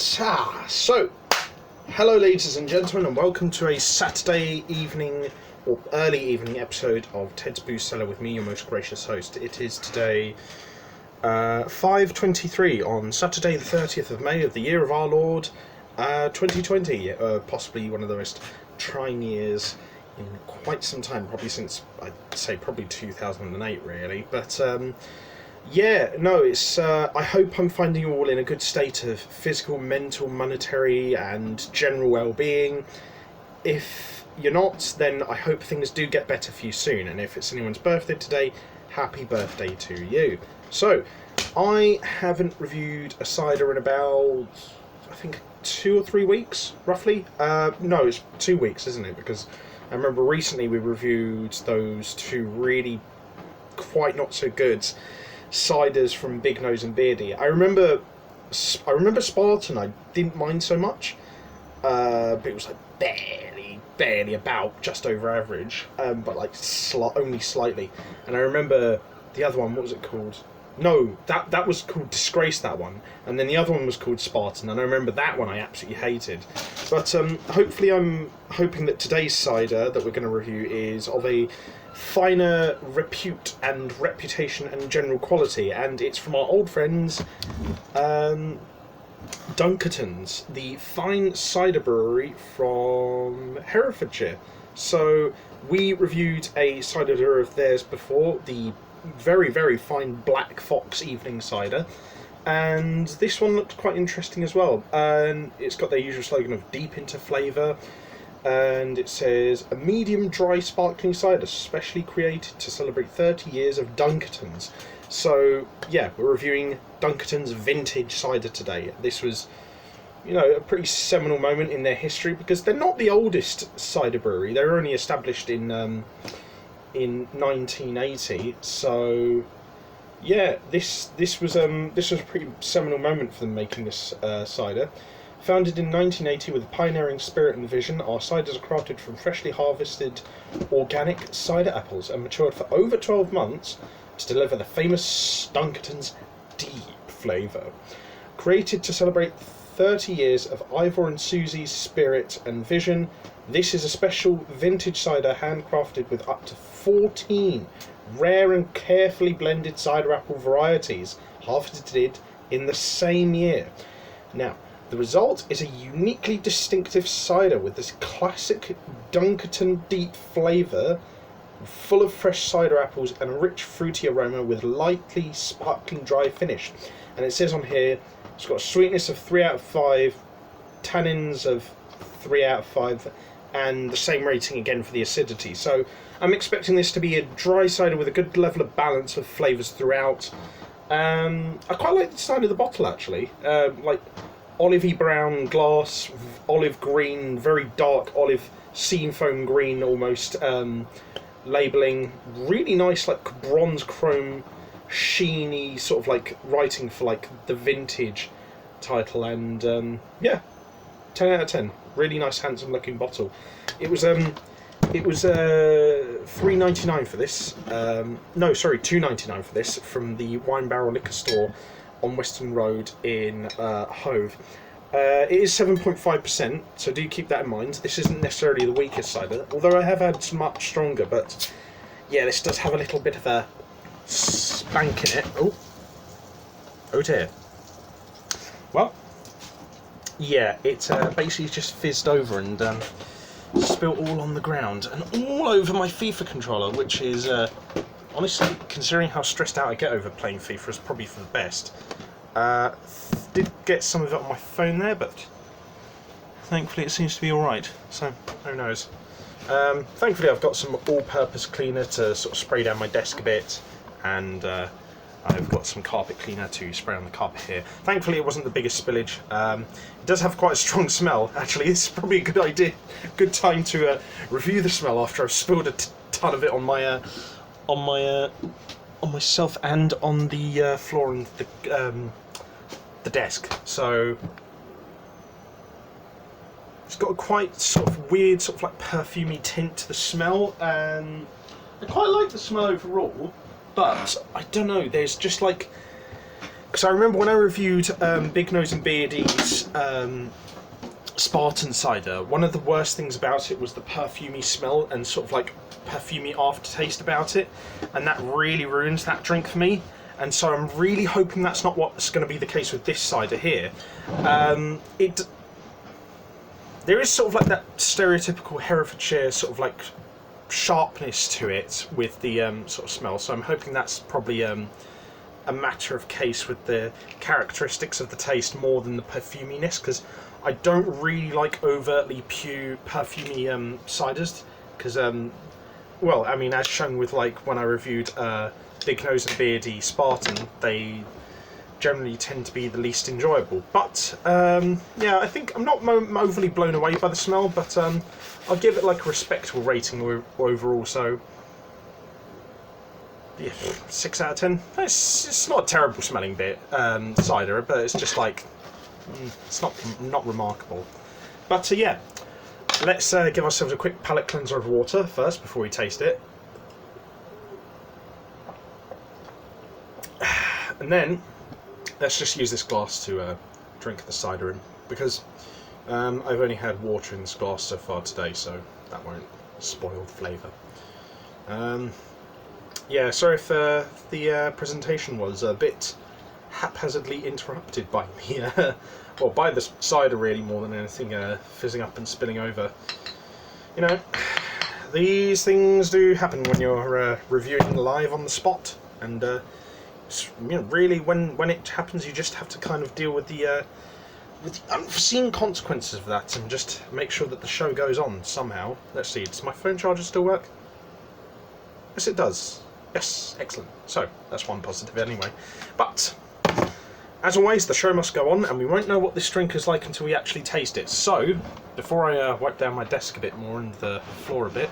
So, hello ladies and gentlemen, and welcome to a Saturday evening or early evening episode of Ted's Boo Cellar with me, your most gracious host. It is today 5:23 on Saturday the 30th of May of the year of our Lord 2020, possibly one of the most trying years in quite some time, probably since, I'd say probably 2008 really, but yeah, no, it's. I hope I'm finding you all in a good state of physical, mental, monetary, and general well-being. If you're not, then I hope things do get better for you soon. And if it's anyone's birthday today, happy birthday to you. So, I haven't reviewed a cider in about, I think, 2 or 3 weeks, roughly. No, it's 2 weeks, isn't it? Because I remember recently we reviewed those two really quite not so good ciders from Big Nose and Beardy. I remember Spartan. I didn't mind so much, but it was like barely about just over average, but like only slightly. And I remember the other one. What was it called? No, that was called Disgrace. That one, and then the other one was called Spartan. And I remember that one I absolutely hated. But hopefully, I'm hoping that today's cider that we're going to review is of a finer repute and reputation and general quality, and it's from our old friends Dunkertons, the fine cider brewery from Herefordshire. So we reviewed a cider of theirs before, the very, very fine Black Fox evening cider, and this one looked quite interesting as well. And it's got their usual slogan of deep into flavour, and it says a medium dry sparkling cider specially created to celebrate 30 years of Dunkertons. So yeah, we're reviewing Dunkerton's vintage cider today. This was, you know, a pretty seminal moment in their history, because they're not the oldest cider brewery. They were only established in 1980. So yeah, this was a pretty seminal moment for them making this cider. Founded in 1980 with a pioneering spirit and vision, our ciders are crafted from freshly harvested organic cider apples and matured for over 12 months to deliver the famous Dunkerton's deep flavour. Created to celebrate 30 years of Ivor and Susie's spirit and vision, this is a special vintage cider handcrafted with up to 14 rare and carefully blended cider apple varieties harvested in the same year. Now, the result is a uniquely distinctive cider with this classic Dunkerton deep flavour, full of fresh cider apples and a rich fruity aroma with lightly sparkling dry finish. And it says on here it's got a sweetness of 3 out of 5, tannins of 3 out of 5, and the same rating again for the acidity. So I'm expecting this to be a dry cider with a good level of balance of flavours throughout. I quite like the design of the bottle actually, like olivey brown glass, olive green, very dark olive seam foam green almost labelling, really nice like bronze chrome sheeny sort of like writing for like the vintage title, and yeah, 10 out of 10. Really nice, handsome looking bottle. It was $3.99 for this. No, sorry, $2.99 for this from the Wine Barrel Liquor Store on Western Road in Hove. It is 7.5%, so do keep that in mind. This isn't necessarily the weakest cider, although I have had some much stronger, but yeah, this does have a little bit of a spank in it. Oh dear. Well, yeah, it basically just fizzed over and spilt all on the ground and all over my FIFA controller, which is honestly, considering how stressed out I get over playing FIFA, is probably for the best. Did get some of it on my phone there, but thankfully it seems to be alright, so who knows. Thankfully I've got some all-purpose cleaner to sort of spray down my desk a bit, and I've got some carpet cleaner to spray on the carpet here. Thankfully it wasn't the biggest spillage. It does have quite a strong smell, actually. It's probably a good time to review the smell after I've spilled a ton of it on myself and on the floor and the desk. So it's got a quite sort of weird, sort of like perfumey tint to the smell, and I quite like the smell overall. But I don't know. There's just like because I remember when I reviewed Big Nose and Beardy's Spartan cider, one of the worst things about it was the perfumey smell and sort of like perfumey aftertaste about it, and that really ruins that drink for me. And so I'm really hoping that's not what's going to be the case with this cider here. There is sort of like that stereotypical Herefordshire sort of like sharpness to it with the sort of smell, so I'm hoping that's probably a matter of case with the characteristics of the taste more than the perfuminess, because I don't really like overtly perfumey ciders, because well, I mean, as shown with like when I reviewed Big Nose and Beardy Spartan, they generally tend to be the least enjoyable. But yeah, I think I'm not overly blown away by the smell, but I'll give it like a respectable rating overall. So yeah, 6 out of 10. It's not a terrible smelling cider, but it's just like it's not remarkable. But yeah, let's give ourselves a quick palate cleanser of water first before we taste it. And then let's just use this glass to drink the cider in, because I've only had water in this glass so far today, so that won't spoil the flavour. Yeah, sorry if the presentation was a bit haphazardly interrupted by me, well, by the cider really more than anything, fizzing up and spilling over. You know, these things do happen when you're reviewing live on the spot, and you know, really, when it happens, you just have to kind of deal with the unforeseen consequences of that, and just make sure that the show goes on somehow. Let's see, does my phone charger still work? Yes, it does. Yes, excellent. So that's one positive anyway. But as always, the show must go on, and we won't know what this drink is like until we actually taste it. So before I wipe down my desk a bit more and the floor a bit,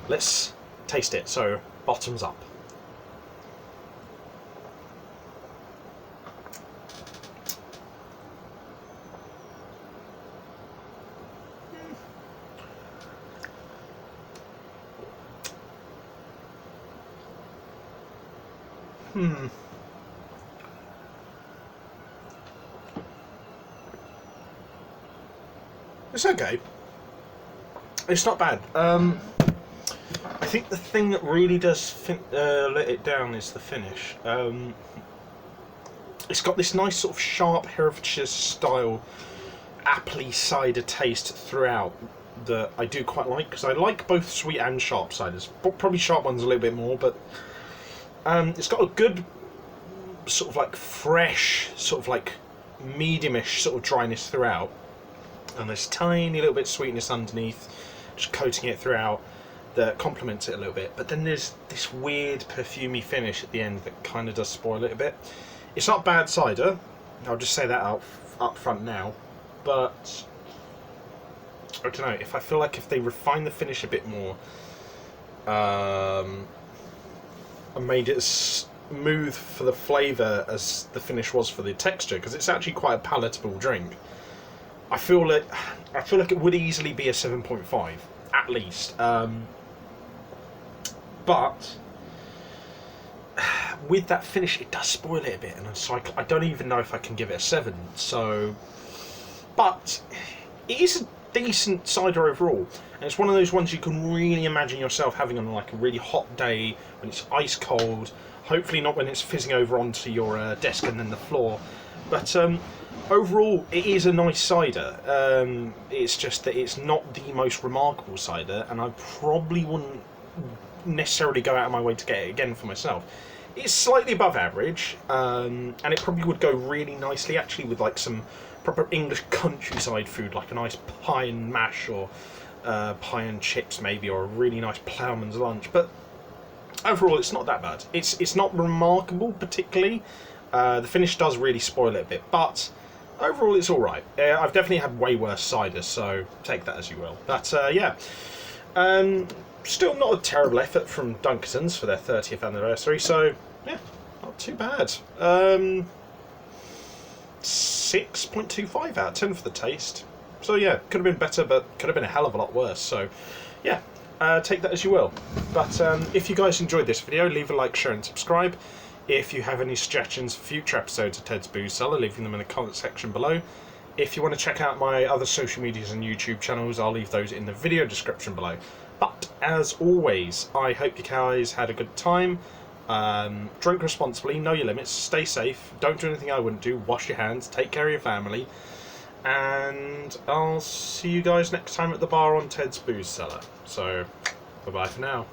let's taste it. So bottoms up. It's okay. It's not bad. I think the thing that really does let it down is the finish. It's got this nice sort of sharp Herefordshire style appley cider taste throughout that I do quite like, because I like both sweet and sharp ciders. Probably sharp ones a little bit more, but it's got a good sort of like fresh, sort of like medium-ish sort of dryness throughout, and there's tiny little bit of sweetness underneath, just coating it throughout, that complements it a little bit. But then there's this weird perfumey finish at the end that kind of does spoil it a bit. It's not bad cider, I'll just say that up front now, but I don't know, if I feel like if they refine the finish a bit more, and made it as smooth for the flavour as the finish was for the texture, because it's actually quite a palatable drink, I feel like it would easily be a 7.5 at least. But with that finish, it does spoil it a bit, and so I don't even know if I can give it a 7. So, but it is a decent cider overall, and it's one of those ones you can really imagine yourself having on like a really hot day when it's ice cold. Hopefully not when it's fizzing over onto your desk and then the floor. But overall, it is a nice cider. It's just that it's not the most remarkable cider, and I probably wouldn't necessarily go out of my way to get it again for myself. It's slightly above average, and it probably would go really nicely actually with like some proper English countryside food, like a nice pie and mash, or pie and chips maybe, or a really nice ploughman's lunch. But overall, it's not that bad. It's not remarkable particularly. The finish does really spoil it a bit, but overall it's alright. I've definitely had way worse cider, so take that as you will. But yeah, still not a terrible effort from Dunkertons for their 30th anniversary, so yeah, not too bad. 6.25 out of 10 for the taste. So yeah, could have been better, but could have been a hell of a lot worse. So yeah, take that as you will. But if you guys enjoyed this video, leave a like, share and subscribe. If you have any suggestions for future episodes of Ted's Booze Cellar, leaving them in the comment section below. If you want to check out my other social medias and YouTube channels, I'll leave those in the video description below. But as always, I hope you guys had a good time. Drink responsibly, know your limits, stay safe, don't do anything I wouldn't do, wash your hands, take care of your family, and I'll see you guys next time at the bar on Ted's Booze Cellar. So, bye bye for now.